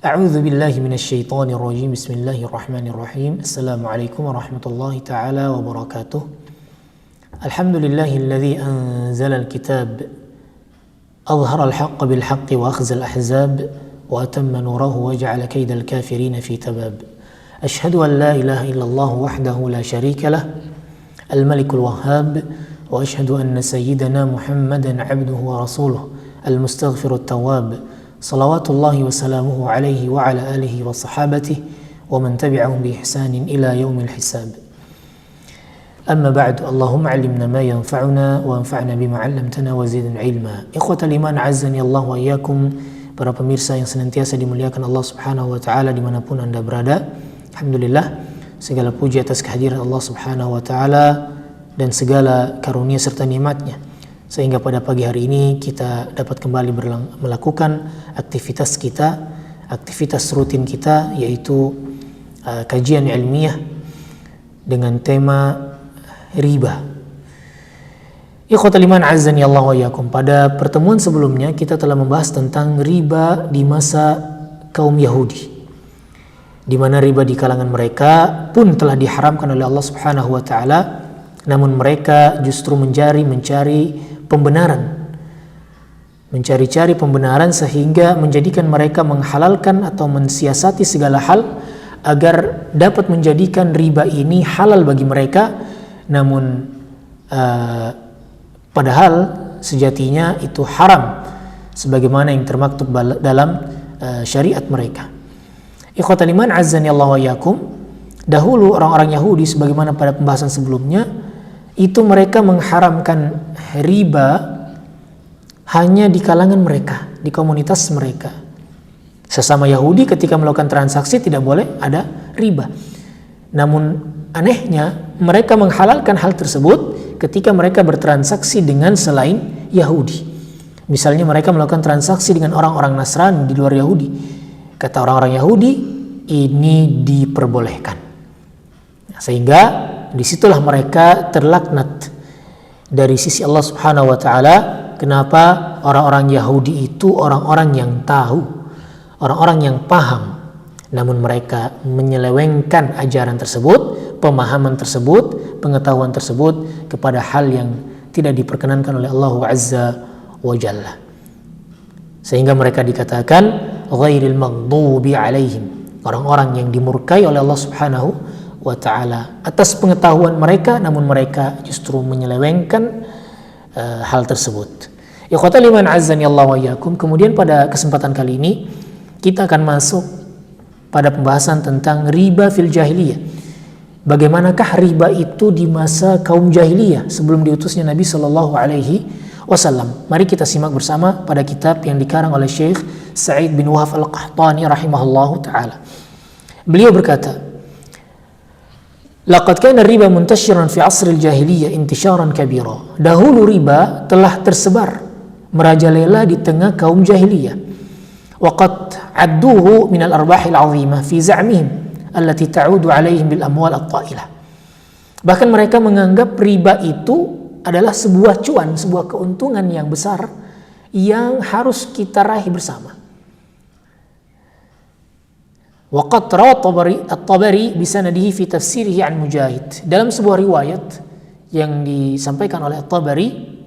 A'udzu billahi minasyaitonir rajim. Bismillahirrahmanirrahim. Assalamualaikum warahmatullahi taala wabarakatuh. Alhamdulillahilladzi anzala al-kitab adhhara al-haqqa bil haqqi wa akhza al-ahzab wa atamma nurahu wa ja'ala kayda al-kafirin fi tabab. Ashhadu an la ilaha illallah wahdahu la syarika lah al-malikul wahhab wa ashhadu anna sayyidana Muhammadan 'abduhu wa rasuluh al-mustaghfirut tawwab. Salawatullahi wa salamuhu alaihi wa ala alihi wa sahabatihi wa man tabi'ahum bi ihsanin ila yaumil hisab. Amma ba'du, Allahumma 'allimna ma yanfa'una wa anfa'na bima 'allamtana wa zidna ilma. Ikhwatal iman, azzani Allah wa iyyakum, para pemirsa yang senantiasa dimuliakan Allah Subhanahu wa taala dimanapun Anda berada. Alhamdulillah, segala puji atas kehadiran Allah Subhanahu wa taala dan segala karunia serta nikmat-Nya, sehingga pada pagi hari ini kita dapat kembali melakukan aktivitas kita, aktivitas rutin kita, yaitu kajian ilmiah dengan tema riba. Ikhwatal iman, azzani Allah wa iyyakum. Pada pertemuan sebelumnya kita telah membahas tentang riba di masa kaum Yahudi, di mana riba di kalangan mereka pun telah diharamkan oleh Allah Subhanahu wa taala, namun mereka justru mencari mencari-cari pembenaran sehingga menjadikan mereka menghalalkan atau mensiasati segala hal agar dapat menjadikan riba ini halal bagi mereka, namun padahal sejatinya itu haram sebagaimana yang termaktub dalam syariat mereka. Ikhwatal iman, azzani Allah wa iyyakum. Dahulu orang-orang Yahudi, sebagaimana pada pembahasan sebelumnya, itu mereka mengharamkan riba hanya di kalangan mereka, di komunitas mereka. Sesama Yahudi ketika melakukan transaksi tidak boleh ada riba. Namun anehnya mereka menghalalkan hal tersebut ketika mereka bertransaksi dengan selain Yahudi. Misalnya mereka melakukan transaksi dengan orang-orang Nasrani di luar Yahudi. Kata orang-orang Yahudi, ini diperbolehkan. Sehingga disitulah mereka terlaknat dari sisi Allah Subhanahu wa taala. Kenapa? Orang-orang Yahudi itu orang-orang yang tahu, orang-orang yang paham, namun mereka menyelewengkan ajaran tersebut, pemahaman tersebut, pengetahuan tersebut kepada hal yang tidak diperkenankan oleh Allah Azza wa Jalla, sehingga mereka dikatakan ghairil maghdubi alaihim, orang-orang yang dimurkai oleh Allah Subhanahu wa ta'ala atas pengetahuan mereka, namun mereka justru menyelewengkan hal tersebut. Ikhwatal iman, azzani Allah wa iyyakum. Kemudian pada kesempatan kali ini kita akan masuk pada pembahasan tentang riba fil jahiliyah. Bagaimanakah riba itu di masa kaum jahiliyah sebelum diutusnya Nabi sallallahu alaihi wasallam. Mari kita simak bersama pada kitab yang dikarang oleh Syekh Sa'id bin Wahab Al-Qahtani rahimahullahu taala. Beliau berkata, laqad kana riba muntashiran fi asril jahiliyah intisharan kabira. Dahulu riba telah tersebar merajalela di tengah kaum jahiliyah. Wa qad adduhu min al-arbahil 'azimah fi za'mihim allati ta'udu 'alaihim bil amwal at-ta'ilah. Bahkan mereka menganggap riba itu adalah sebuah cuan, sebuah keuntungan yang besar yang harus kita raih bersama. Waqad rawa at-Tabari bisanadihi fi tafsirihi an Mujahid. Dalam sebuah riwayat yang disampaikan oleh at-Tabari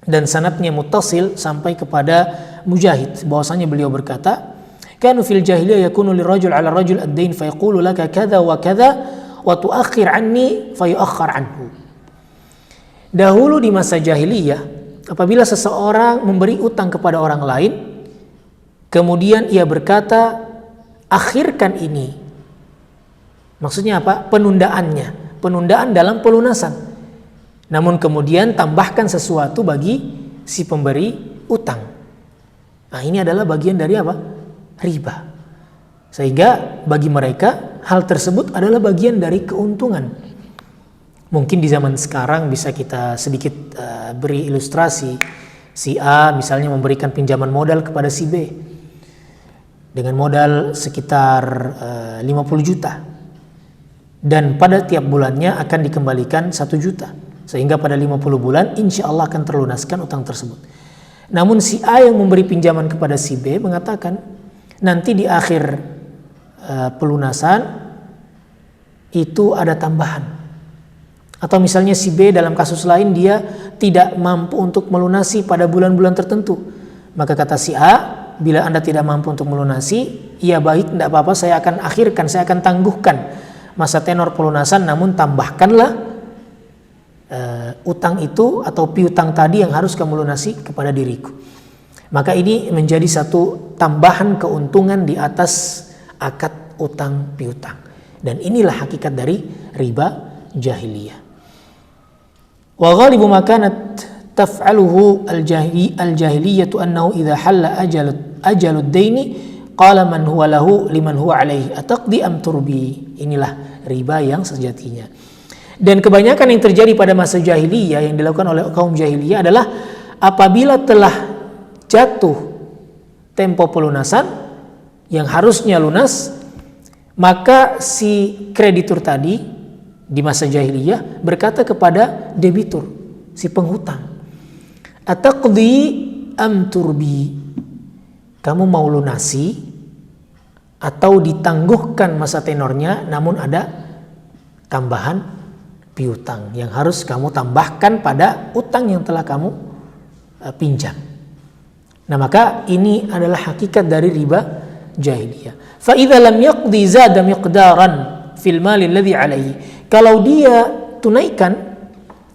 dan sanadnya muttasil sampai kepada Mujahid, bahwasanya beliau berkata, kanu fil jahiliyah yakunu lirajul 'ala rajul ad-dain fa yaqulu laka kadza wa kadza wa tu'akhir 'anni fa yu'akhkhar 'anhu. Dahulu di masa jahiliyah, apabila seseorang memberi utang kepada orang lain, kemudian ia berkata, akhirkan ini. Maksudnya apa? Penundaannya, penundaan dalam pelunasan. Namun kemudian tambahkan sesuatu bagi si pemberi utang. Nah, ini adalah bagian dari apa? Riba. Sehingga bagi mereka hal tersebut adalah bagian dari keuntungan. Mungkin di zaman sekarang bisa kita sedikit beri ilustrasi. Si A misalnya memberikan pinjaman modal kepada si B dengan modal sekitar 50 juta, dan pada tiap bulannya akan dikembalikan 1 juta, sehingga pada 50 bulan insya Allah akan terlunaskan utang tersebut. Namun si A yang memberi pinjaman kepada si B mengatakan, nanti di akhir pelunasan itu ada tambahan. Atau misalnya si B dalam kasus lain dia tidak mampu untuk melunasi pada bulan-bulan tertentu. Maka kata si A, bila Anda tidak mampu untuk melunasi, ya baik, tidak apa-apa, saya akan akhirkan, saya akan tangguhkan masa tenor pelunasan, namun tambahkanlah utang itu atau piutang tadi yang harus kamu lunasi kepada diriku. Maka ini menjadi satu tambahan keuntungan di atas akad utang piutang. Dan inilah hakikat dari riba jahiliyah. Wa ghalibu ma kanat taf'aluhu al-jahiliyatu annahu idza halla ajalu ad-daini qala man huwa lahu liman huwa alaihi ataqdi am turbi. Inilah riba yang sejatinya. Dan kebanyakan yang terjadi pada masa jahiliyah yang dilakukan oleh kaum jahiliyah adalah apabila telah jatuh tempo pelunasan yang harusnya lunas, maka si kreditur tadi di masa jahiliyah berkata kepada debitur, si penghutang, ataqdi am turbi, kamu mau lunasi atau ditangguhkan masa tenornya namun ada tambahan piutang yang harus kamu tambahkan pada utang yang telah kamu pinjam. Nah, maka ini adalah hakikat dari riba jahiliyah. Fa idza lam yaqdi zada miqdaran fil mali alladhi alaihi. Kalau dia tunaikan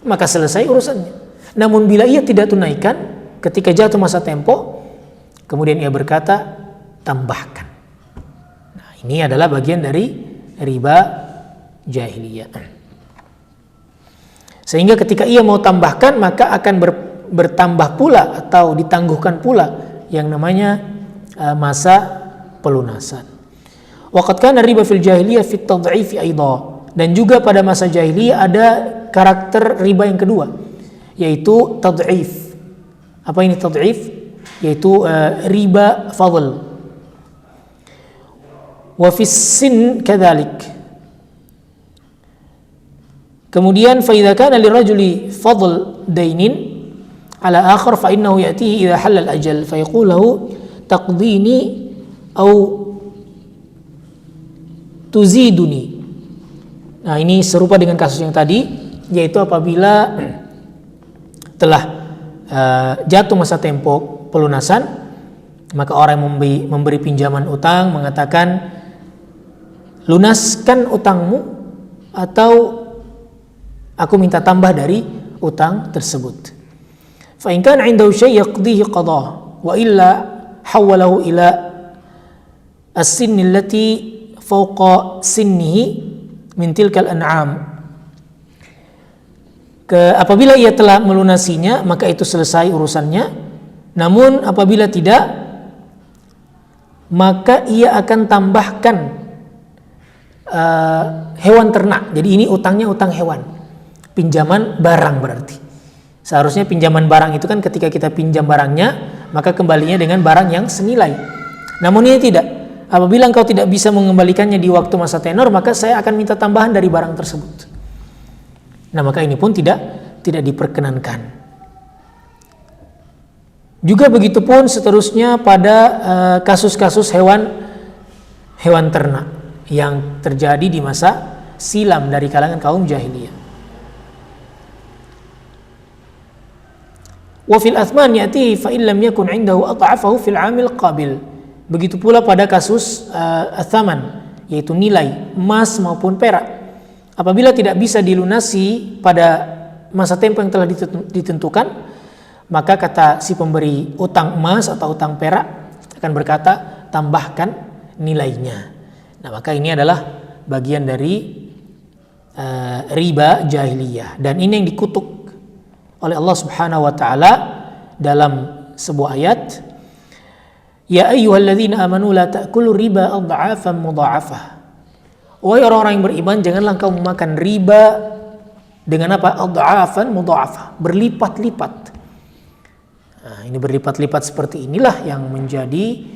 maka selesai urusannya. Namun bila ia tidak tunaikan ketika jatuh masa tempo, kemudian ia berkata tambahkan. Nah, ini adalah bagian dari riba jahiliyah. Sehingga ketika ia mau tambahkan maka akan bertambah pula atau ditangguhkan pula yang namanya masa pelunasan. Waqad kana riba fil jahiliyah fit tad'if aidha. Dan juga pada masa jahiliyah ada karakter riba yang kedua, yaitu tad'if. Apa ini tad'if? Yaitu riba fadl. Wa fis sin kadzalik. Kemudian fa idza kana lirajuli fadl dainin ala akhar fa innahu ya'tihi idza halal ajal fa yaqulu lahu taqdini au tuziduni. Nah, ini serupa dengan kasus yang tadi, yaitu apabila telah jatuh masa tempo pelunasan, maka orang yang memberi pinjaman utang mengatakan lunaskan utangmu atau aku minta tambah dari utang tersebut. Fa in kana 'indahu syai' yaqdihi qadah wa illa hawwalahu ila as-sinni allati fawqa sinnihi min tilkal an'am. Apabila ia telah melunasinya maka itu selesai urusannya. Namun apabila tidak maka ia akan tambahkan hewan ternak. Jadi ini utangnya utang hewan. Pinjaman barang berarti. Seharusnya pinjaman barang itu kan ketika kita pinjam barangnya, maka kembalinya dengan barang yang senilai. Namun ini tidak. Apabila engkau tidak bisa mengembalikannya di waktu masa tenor, maka saya akan minta tambahan dari barang tersebut. Nah, maka ini pun tidak diperkenankan. Juga begitu pun seterusnya pada kasus-kasus hewan ternak yang terjadi di masa silam dari kalangan kaum jahiliyah. Wa fil athman ya'ti fa in lam yakun 'indahu at'afahu fil 'amil qabil. Begitu pula pada kasus athaman, yaitu nilai emas maupun perak. Apabila tidak bisa dilunasi pada masa tempo yang telah ditentukan, maka kata si pemberi utang emas atau utang perak akan berkata tambahkan nilainya. Nah, maka ini adalah bagian dari riba jahiliyah, dan ini yang dikutuk oleh Allah Subhanahu wa taala dalam sebuah ayat, ya ayyuhalladzina amanu la ta'kulu riba adha'afan mudha'afah. Wahai orang-orang yang beriman, janganlah engkau memakan riba dengan apa? Adha'afan mudha'afah, berlipat-lipat. Nah, ini berlipat-lipat seperti inilah yang menjadi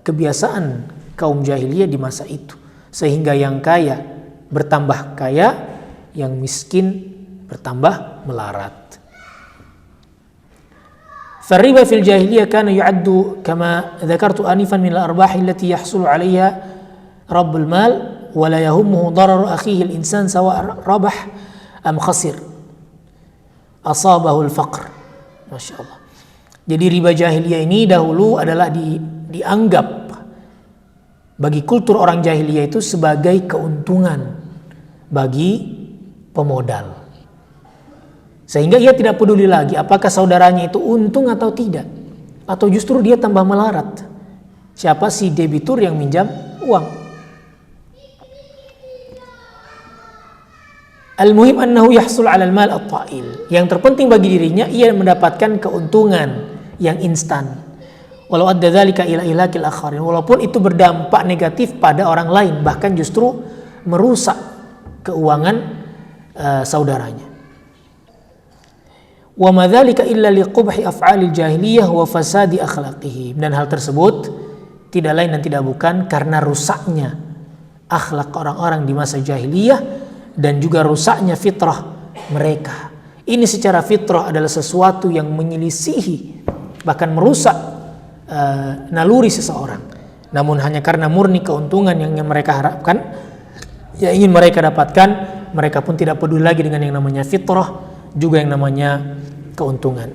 kebiasaan kaum jahiliyah di masa itu, sehingga yang kaya bertambah kaya, yang miskin bertambah melarat. فالربا في الجاهلية كان يعد كما ذكرت آنفا من الأرباح التي يحصل عليها رب المال ولا يهمه ضرر أخيه الإنسان سواء ربح أم خسر أصابه الفقر. Masya Allah. Jadi riba jahiliyah ini dahulu adalah dianggap bagi kultur orang jahiliyah itu sebagai keuntungan bagi pemodal. Sehingga ia tidak peduli lagi apakah saudaranya itu untung atau tidak. Atau justru dia tambah melarat. Siapa si debitur yang minjam uang. Al-muhim annahu yahsul 'ala al-mal at-ta'il. Yang terpenting bagi dirinya ia mendapatkan keuntungan yang instan. Walau adda dzalika ila ilakil akharin. Walaupun itu berdampak negatif pada orang lain, bahkan justru merusak keuangan saudaranya. Wa ma dzalika illa liqubhi af'alil jahiliyah wa fasadi akhlaqihim. Dan hal tersebut tidak lain dan tidak bukan karena rusaknya akhlak orang-orang di masa jahiliyah dan juga rusaknya fitrah mereka. Ini secara fitrah adalah sesuatu yang menyelisihi bahkan merusak naluri seseorang. Namun hanya karena murni keuntungan yang mereka harapkan, yang ingin mereka dapatkan, mereka pun tidak peduli lagi dengan yang namanya fitrah, juga yang namanya keuntungan.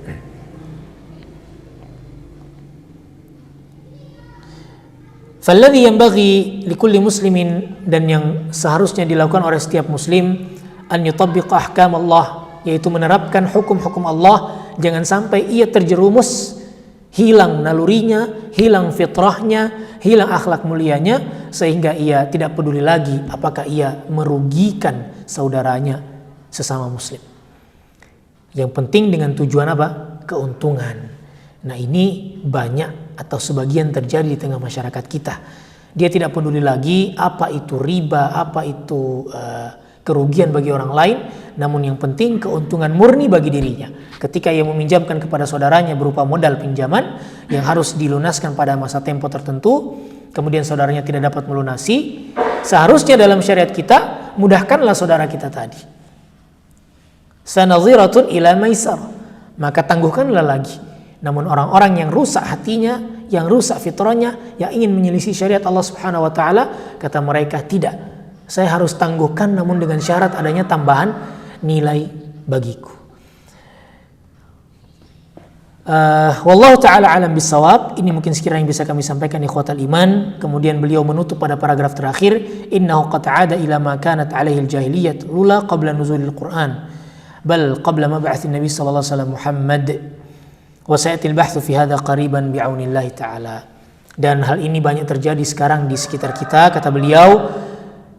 Falladhi yanbaghi likulli muslimin, dan yang seharusnya dilakukan oleh setiap muslim, an yutabbiq ahkam Allah, yaitu menerapkan hukum-hukum Allah. Jangan sampai ia terjerumus, hilang nalurinya, hilang fitrahnya, hilang akhlak mulianya, sehingga ia tidak peduli lagi apakah ia merugikan saudaranya sesama muslim. Yang penting dengan tujuan apa? Keuntungan. Nah, ini banyak atau sebagian terjadi di tengah masyarakat kita. Dia tidak peduli lagi apa itu riba, apa itu kerugian bagi orang lain, namun yang penting keuntungan murni bagi dirinya. Ketika ia meminjamkan kepada saudaranya berupa modal pinjaman yang harus dilunaskan pada masa tempo tertentu, kemudian saudaranya tidak dapat melunasi, seharusnya dalam syariat kita mudahkanlah saudara kita tadi. Sanadhiratun ila maisar, maka tangguhkanlah lagi. Namun orang-orang yang rusak hatinya, yang rusak fitrahnya, yang ingin menyelisih syariat Allah Subhanahu wa taala, kata mereka tidak. Saya harus tangguhkan namun dengan syarat adanya tambahan nilai bagiku. Wallahu taala alam bisawab. Ini mungkin sekiranya bisa kami sampaikan ikhwatal iman. Kemudian beliau menutup pada paragraf terakhir, innahu qad 'ada ila ma kanat 'alaihi al-jahiliyah lula qabla nuzulil Qur'an bal qabla mab'atsin nabi sallallahu alaihi wasallam Muhammad. Wa sayatil bahthu fi hadha qariban bi'aunillahi ta'ala. Dan hal ini banyak terjadi sekarang di sekitar kita, kata beliau,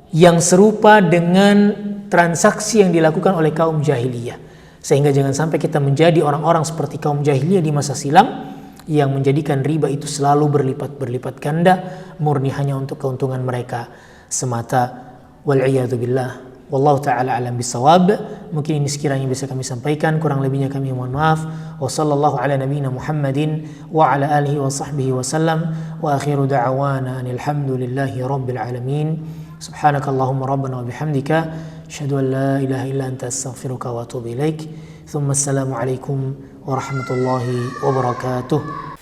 yang serupa dengan transaksi yang dilakukan oleh kaum jahiliyah. Sehingga jangan sampai kita menjadi orang-orang seperti kaum jahiliyah di masa silam yang menjadikan riba itu selalu berlipat ganda, murni hanya untuk keuntungan mereka semata. Wal'iyadu billah. Wallahu ta'ala alam bisawab. Mungkin ini sekiranya bisa kami sampaikan, kurang lebihnya kami mohon maaf. Wa sallallahu ala nabiyyina Muhammadin wa ala alihi wa sahbihi wa sallam. Wa akhiru da'awana alhamdulillahi rabbil alamin. Subhanakallahumma rabbana wa bihamdika asyhadu an la ilaha illa anta astaghfiruka wa atubu ilaik. Thumma assalamu alaikum warahmatullahi wabarakatuh.